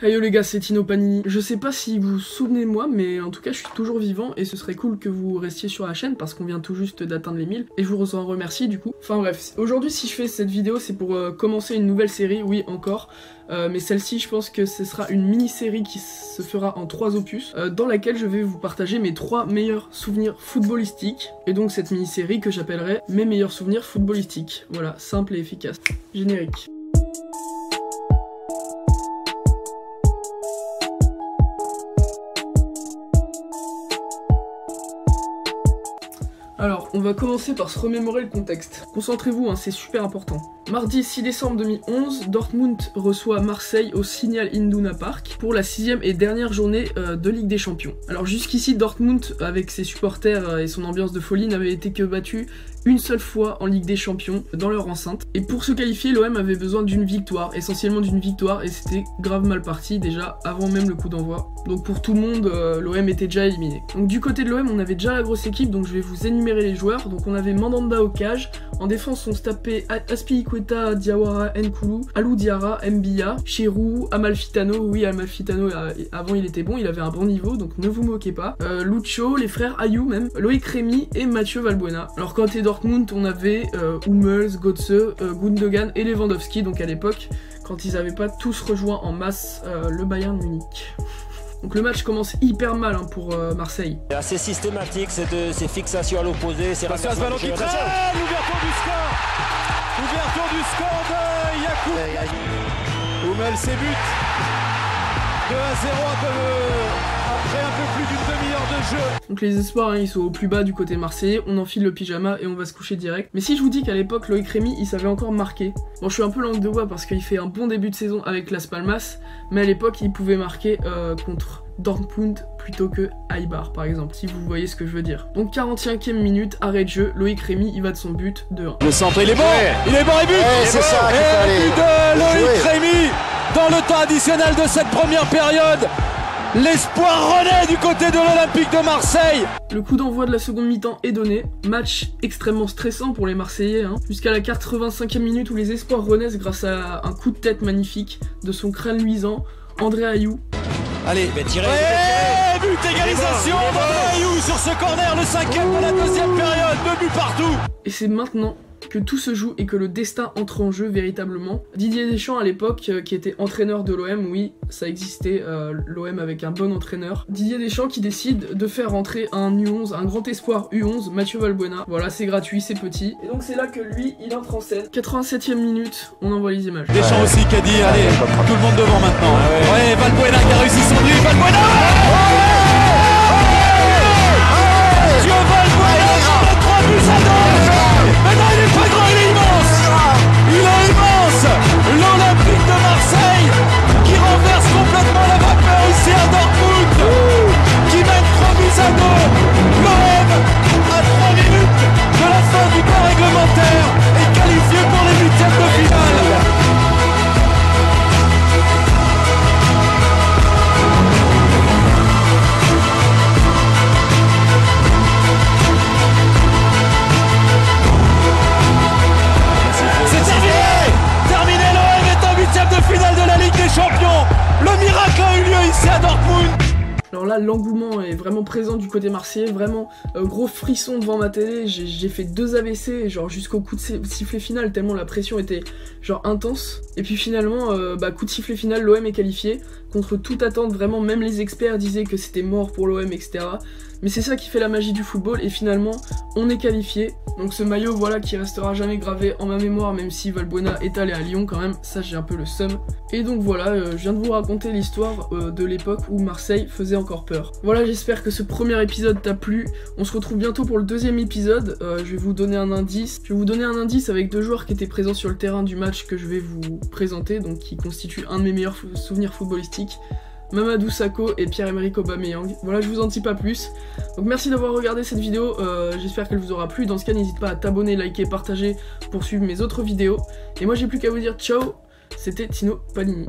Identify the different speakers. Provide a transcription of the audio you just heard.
Speaker 1: Hey yo les gars, c'est Tino Panini. Je sais pas si vous vous souvenez de moi, mais en tout cas je suis toujours vivant et ce serait cool que vous restiez sur la chaîne parce qu'on vient tout juste d'atteindre les 1000 et je vous en remercie du coup. Enfin bref, aujourd'hui si je fais cette vidéo c'est pour commencer une nouvelle série, oui encore. Mais celle-ci je pense que ce sera une mini-série qui se fera en 3 opus dans laquelle je vais vous partager mes 3 meilleurs souvenirs footballistiques. Et donc cette mini-série que j'appellerai mes meilleurs souvenirs footballistiques. Voilà, simple et efficace. Générique. Alors, on va commencer par se remémorer le contexte. Concentrez-vous, hein, c'est super important. Mardi 6 décembre 2011, Dortmund reçoit Marseille au Signal Iduna Park pour la 6e et dernière journée de Ligue des Champions. Alors jusqu'ici, Dortmund, avec ses supporters et son ambiance de folie, n'avait été que battu une seule fois en Ligue des Champions dans leur enceinte. Et pour se qualifier, l'OM avait besoin d'une victoire, essentiellement d'une victoire, et c'était grave mal parti déjà avant même le coup d'envoi. Donc pour tout le monde, l'OM était déjà éliminé. Donc du côté de l'OM, on avait déjà la grosse équipe, donc je vais vous énumérer les joueurs. Donc on avait Mandanda au cage, en défense on se tapait Azpilicueta, Diawara, Nkoulou, Alou Diarra, Mbia, Chirou, Amalfitano. Oui, Amalfitano, avant il était bon, il avait un bon niveau, donc ne vous moquez pas. Lucho, les frères Ayou même, Loïc Rémy et Mathieu Valbuena. Alors quand t'es Dortmund, on avait Hummels, Götze, Gundogan et Lewandowski, donc à l'époque, quand ils n'avaient pas tous rejoint en masse le Bayern Munich. Donc le match commence hyper mal hein, pour Marseille.
Speaker 2: C'est assez systématique, ces fixations à l'opposé, c'est
Speaker 3: ce ballon qui traîne, l'ouverture du score. L'ouverture du score de Yacoub. Hummels ses buts. 2-0 après un peu plus d'une demi-heure de jeu.
Speaker 1: Donc les espoirs hein, ils sont au plus bas du côté marseillais, on enfile le pyjama et on va se coucher direct. Mais si je vous dis qu'à l'époque Loïc Rémy il savait encore marquer. Bon je suis un peu langue de bois parce qu'il fait un bon début de saison avec Las Palmas, mais à l'époque il pouvait marquer contre Dortmund plutôt que Eibar par exemple, si vous voyez ce que je veux dire. Donc 45e minute, arrêt de jeu, Loïc Rémy il va de son but de 1.
Speaker 3: Le centre il est bon, il est bon et but.
Speaker 2: C'est ça,
Speaker 3: et but de Loïc Rémy dans le temps additionnel de cette première période. L'espoir renaît du côté de l'Olympique de Marseille.
Speaker 1: Le coup d'envoi de la seconde mi-temps est donné. Match extrêmement stressant pour les Marseillais. Hein. Jusqu'à la 85e minute où les espoirs renaissent grâce à un coup de tête magnifique de son crâne luisant, André Ayou.
Speaker 3: Allez, but égalisation d'André Ayou sur ce corner, le 5e de la deuxième période, 2 buts partout.
Speaker 1: Et c'est maintenant que tout se joue et que le destin entre en jeu véritablement. Didier Deschamps à l'époque, qui était entraîneur de l'OM, oui, ça existait, l'OM avec un bon entraîneur. Didier Deschamps qui décide de faire rentrer un U11, un grand espoir U11, Mathieu Valbuena. Voilà, c'est gratuit, c'est petit. Et donc c'est là que lui, il entre en scène. 87e minute, on envoie les images.
Speaker 3: Deschamps aussi qui a dit, allez, tout le monde devant maintenant. Ouais, Valbuena qui a réussi son dribble, Valbuena. Dieu Valbuena, 3 buts à 2. Mais non, il est pas grand, il est immense. Il est immense. L'Olympique de Marseille qui renverse complètement la vapeur ici à Dortmund, qui mène 3 buts à 2. L'OM, à 3 minutes de la fin du temps réglementaire, est qualifié pour les 8e de finale.
Speaker 1: Alors là, l'engouement est vraiment présent du côté marseillais, vraiment gros frisson devant ma télé, j'ai fait 2 AVC, genre jusqu'au coup de sifflet final, tellement la pression était genre intense. Et puis finalement, coup de sifflet final, l'OM est qualifié, contre toute attente, vraiment, même les experts disaient que c'était mort pour l'OM, etc. Mais c'est ça qui fait la magie du football, et finalement, on est qualifié. Donc ce maillot, voilà, qui restera jamais gravé en ma mémoire, même si Valbuena est allé à Lyon quand même, ça j'ai un peu le seum. Et donc voilà, je viens de vous raconter l'histoire de l'époque où Marseille faisait encore peur. Voilà, j'espère que ce premier épisode t'a plu. On se retrouve bientôt pour le 2e épisode. Je vais vous donner un indice. Je vais vous donner un indice avec 2 joueurs qui étaient présents sur le terrain du match que je vais vous présenter, donc qui constitue un de mes meilleurs souvenirs footballistiques. Mamadou Sakho et Pierre-Emerick Aubameyang. Voilà, je vous en dis pas plus. Donc merci d'avoir regardé cette vidéo, j'espère qu'elle vous aura plu. Dans ce cas, n'hésite pas à t'abonner, liker, partager pour suivre mes autres vidéos. Et moi j'ai plus qu'à vous dire ciao, c'était Tino Panini.